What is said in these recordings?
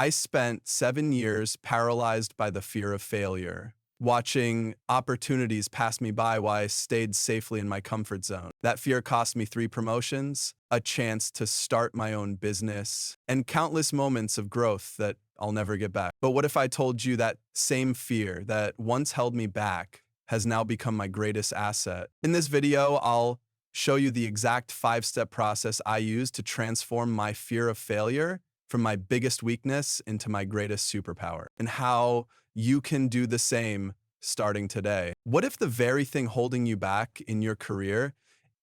I spent 7 years paralyzed by the fear of failure, watching opportunities pass me by while I stayed safely in my comfort zone. That fear cost me 3 promotions, a chance to start my own business, and countless moments of growth that I'll never get back. But what if I told you that same fear that once held me back has now become my greatest asset? In this video, I'll show you the exact 5-step process I use to transform my fear of failure from my biggest weakness into my greatest superpower, and how you can do the same starting today. What if the very thing holding you back in your career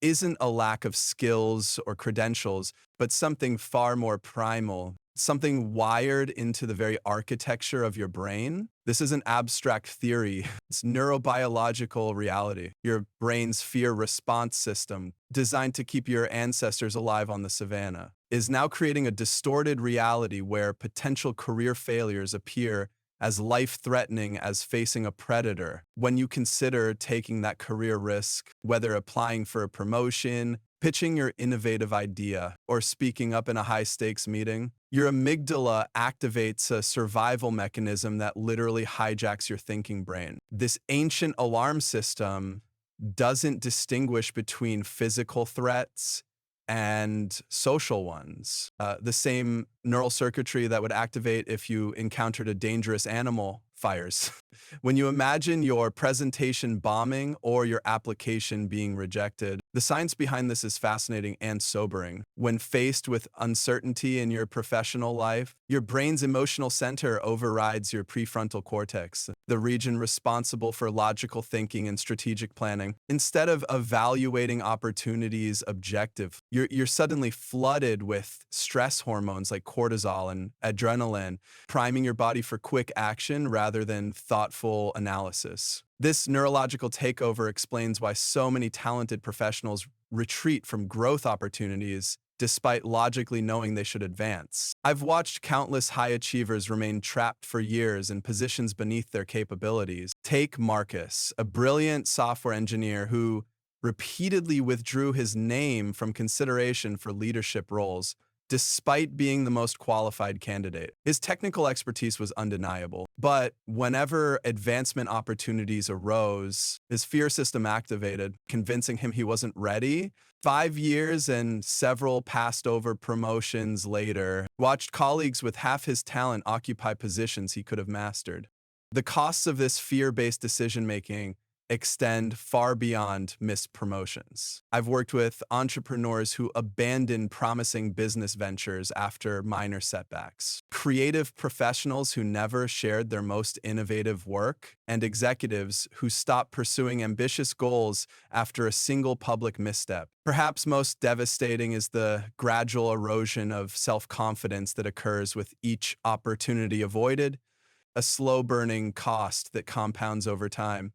isn't a lack of skills or credentials, but something far more primal, something wired into the very architecture of your brain? This isn't abstract theory, it's neurobiological reality. Your brain's fear response system, designed to keep your ancestors alive on the savannah, is now creating a distorted reality where potential career failures appear as life-threatening as facing a predator. When you consider taking that career risk, whether applying for a promotion, pitching your innovative idea, or speaking up in a high-stakes meeting, your amygdala activates a survival mechanism that literally hijacks your thinking brain. This ancient alarm system doesn't distinguish between physical threats and social ones. The same neural circuitry that would activate if you encountered a dangerous animal fires. When you imagine your presentation bombing or your application being rejected, the science behind this is fascinating and sobering. When faced with uncertainty in your professional life, your brain's emotional center overrides your prefrontal cortex, the region responsible for logical thinking and strategic planning. Instead of evaluating opportunities objectively, you're suddenly flooded with stress hormones like cortisol and adrenaline, priming your body for quick action rather than thoughtful analysis. This neurological takeover explains why so many talented professionals retreat from growth opportunities despite logically knowing they should advance. I've watched countless high achievers remain trapped for years in positions beneath their capabilities. Take Marcus, a brilliant software engineer who repeatedly withdrew his name from consideration for leadership roles, despite being the most qualified candidate. His technical expertise was undeniable, but whenever advancement opportunities arose, his fear system activated, convincing him he wasn't ready. 5 years and several passed-over promotions later, watched colleagues with half his talent occupy positions he could have mastered. The costs of this fear-based decision-making extend far beyond missed promotions. I've worked with entrepreneurs who abandoned promising business ventures after minor setbacks, creative professionals who never shared their most innovative work, and executives who stopped pursuing ambitious goals after a single public misstep. Perhaps most devastating is the gradual erosion of self-confidence that occurs with each opportunity avoided, a slow-burning cost that compounds over time.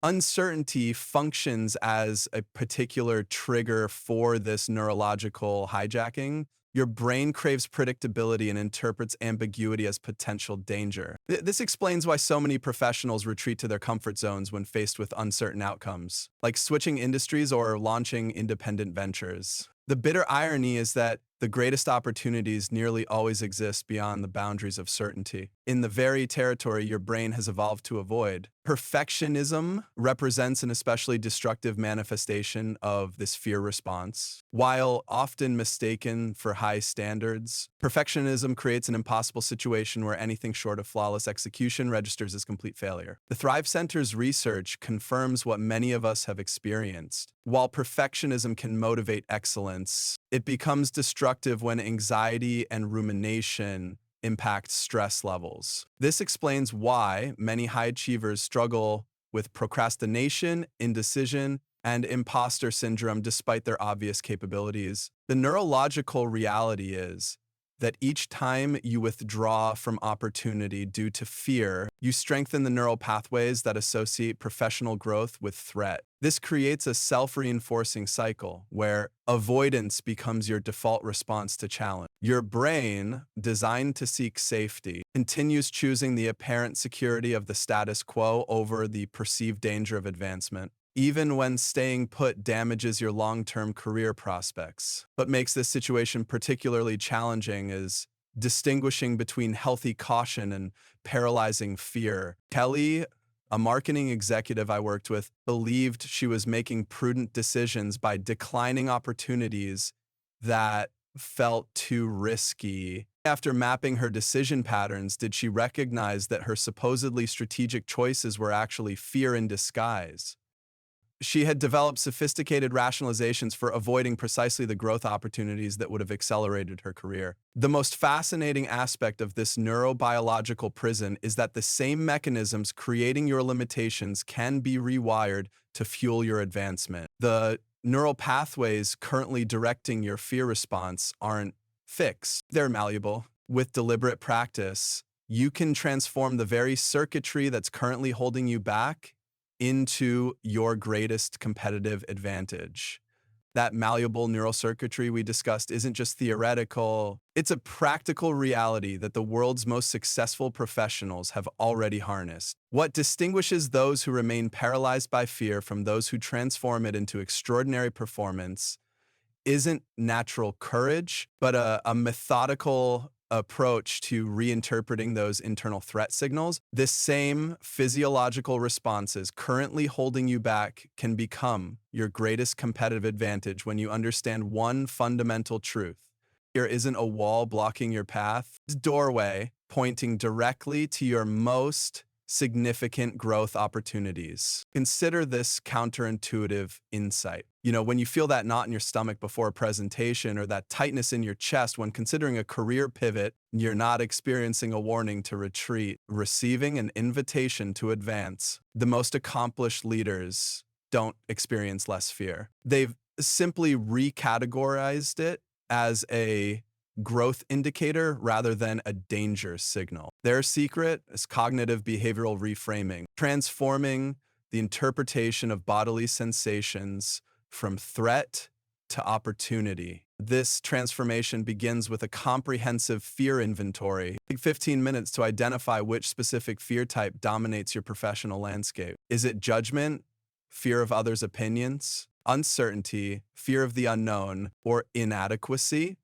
Uncertainty functions as a particular trigger for this neurological hijacking. Your brain craves predictability and interprets ambiguity as potential danger. This explains why so many professionals retreat to their comfort zones when faced with uncertain outcomes, like switching industries or launching independent ventures. The bitter irony is that the greatest opportunities nearly always exist beyond the boundaries of certainty, in the very territory your brain has evolved to avoid. Perfectionism represents an especially destructive manifestation of this fear response. While often mistaken for high standards, perfectionism creates an impossible situation where anything short of flawless execution registers as complete failure. The Thrive Center's research confirms what many of us have experienced. While perfectionism can motivate excellence, it becomes destructive when anxiety and rumination impact stress levels. This explains why many high achievers struggle with procrastination, indecision, and imposter syndrome despite their obvious capabilities. The neurological reality is that each time you withdraw from opportunity due to fear, you strengthen the neural pathways that associate professional growth with threat. This creates a self-reinforcing cycle where avoidance becomes your default response to challenge. Your brain, designed to seek safety, continues choosing the apparent security of the status quo over the perceived danger of advancement, even when staying put damages your long-term career prospects. What makes this situation particularly challenging is distinguishing between healthy caution and paralyzing fear. Kelly, a marketing executive I worked with, believed she was making prudent decisions by declining opportunities that felt too risky. After mapping her decision patterns, did she recognize that her supposedly strategic choices were actually fear in disguise? She had developed sophisticated rationalizations for avoiding precisely the growth opportunities that would have accelerated her career. The most fascinating aspect of this neurobiological prison is that the same mechanisms creating your limitations can be rewired to fuel your advancement. The neural pathways currently directing your fear response aren't fixed, they're malleable. With deliberate practice, you can transform the very circuitry that's currently holding you back into your greatest competitive advantage. That malleable neural circuitry we discussed isn't just theoretical, it's a practical reality that the world's most successful professionals have already harnessed. What distinguishes those who remain paralyzed by fear from those who transform it into extraordinary performance isn't natural courage, but a methodical approach to reinterpreting those internal threat signals. This same physiological responses currently holding you back can become your greatest competitive advantage when you understand one fundamental truth. Here isn't a wall blocking your path, it's a doorway pointing directly to your most significant growth opportunities. Consider this counterintuitive insight. When you feel that knot in your stomach before a presentation or that tightness in your chest when considering a career pivot, you're not experiencing a warning to retreat, receiving an invitation to advance. The most accomplished leaders don't experience less fear. They've simply recategorized it as a growth indicator rather than a danger signal. Their secret is cognitive behavioral reframing, transforming the interpretation of bodily sensations from threat to opportunity. This transformation begins with a comprehensive fear inventory. Take 15 minutes to identify which specific fear type dominates your professional landscape. Is it judgment, fear of others' opinions, uncertainty, fear of the unknown, or inadequacy?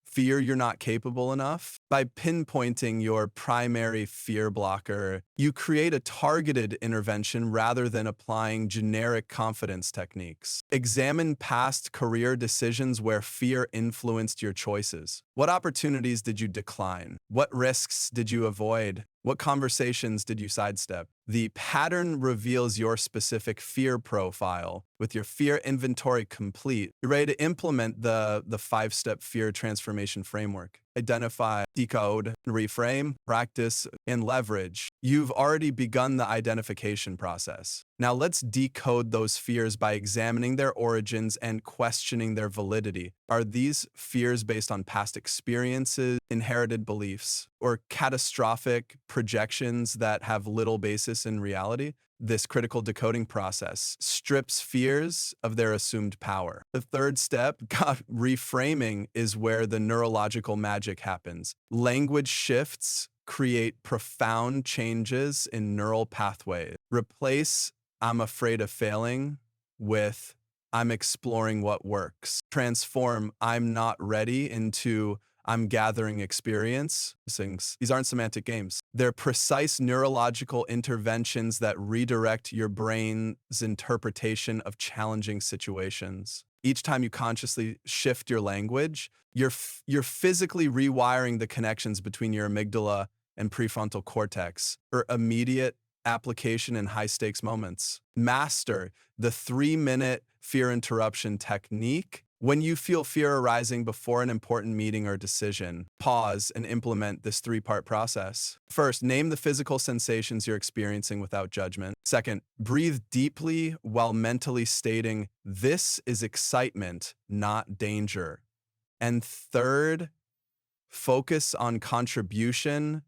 Fear you're not capable enough? By pinpointing your primary fear blocker, you create a targeted intervention rather than applying generic confidence techniques. Examine past career decisions where fear influenced your choices. What opportunities did you decline? What risks did you avoid? What conversations did you sidestep? The pattern reveals your specific fear profile. With your fear inventory complete, you're ready to implement the 5-step fear transformation framework. Identify, decode, reframe, practice, and leverage. You've already begun the identification process. Now let's decode those fears by examining their origins and questioning their validity. Are these fears based on past experiences, inherited beliefs, or catastrophic projections that have little basis in reality? This critical decoding process strips fears of their assumed power. The third step, reframing, is where the neurological magic happens. Language shifts create profound changes in neural pathways. Replace "I'm afraid of failing" with "I'm exploring what works." Transform "I'm not ready" into "I'm gathering experience." These aren't semantic games. They're precise neurological interventions that redirect your brain's interpretation of challenging situations. Each time you consciously shift your language, you're physically rewiring the connections between your amygdala and prefrontal cortex for immediate application in high-stakes moments. Master the 3-minute fear interruption technique. When you feel fear arising before an important meeting or decision, pause and implement this 3-part process. First, name the physical sensations you're experiencing without judgment. Second, breathe deeply while mentally stating, "This is excitement, not danger." And third, focus on contribution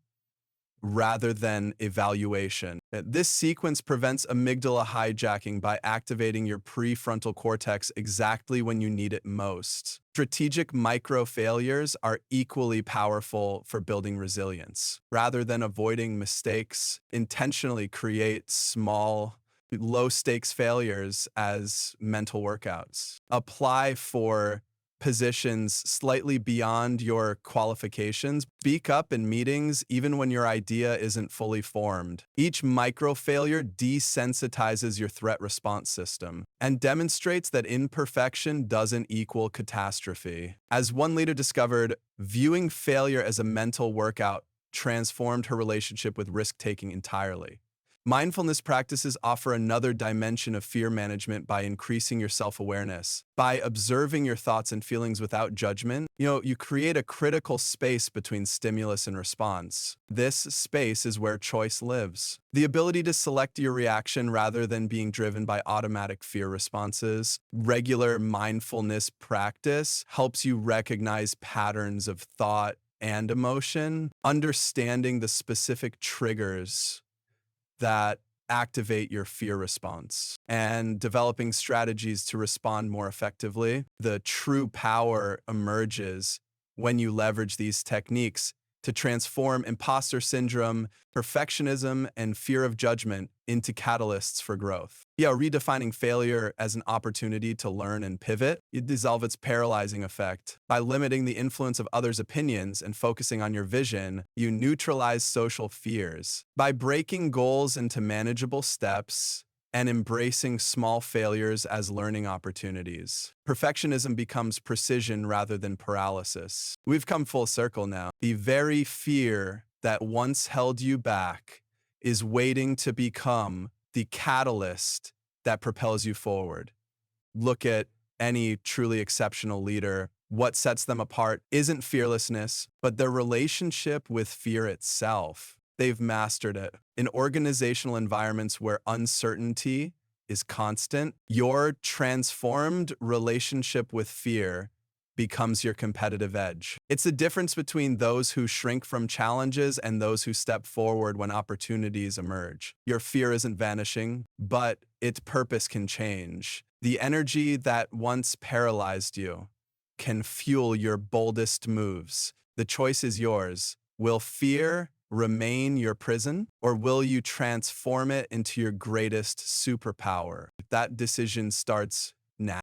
rather than evaluation. This sequence prevents amygdala hijacking by activating your prefrontal cortex exactly when you need it most. Strategic micro-failures are equally powerful for building resilience. Rather than avoiding mistakes, intentionally create small, low-stakes failures as mental workouts. Apply for positions slightly beyond your qualifications. Speak up in meetings even when your idea isn't fully formed. Each micro failure desensitizes your threat response system and demonstrates that imperfection doesn't equal catastrophe. As one leader discovered, viewing failure as a mental workout transformed her relationship with risk-taking entirely. Mindfulness practices offer another dimension of fear management by increasing your self-awareness. By observing your thoughts and feelings without judgment, you create a critical space between stimulus and response. This space is where choice lives. The ability to select your reaction rather than being driven by automatic fear responses. Regular mindfulness practice helps you recognize patterns of thought and emotion, understanding the specific triggers that activate your fear response and developing strategies to respond more effectively. The true power emerges when you leverage these techniques to transform imposter syndrome, perfectionism, and fear of judgment into catalysts for growth. Redefining failure as an opportunity to learn and pivot, you dissolve its paralyzing effect. By limiting the influence of others' opinions and focusing on your vision, you neutralize social fears. By breaking goals into manageable steps and embracing small failures as learning opportunities, perfectionism becomes precision rather than paralysis. We've come full circle now. The very fear that once held you back is waiting to become the catalyst that propels you forward. Look at any truly exceptional leader. What sets them apart isn't fearlessness, but their relationship with fear itself. They've mastered it. In organizational environments where uncertainty is constant, your transformed relationship with fear becomes your competitive edge. It's the difference between those who shrink from challenges and those who step forward when opportunities emerge. Your fear isn't vanishing, but its purpose can change. The energy that once paralyzed you can fuel your boldest moves. The choice is yours. Will fear remain your prison, or will you transform it into your greatest superpower? That decision starts now.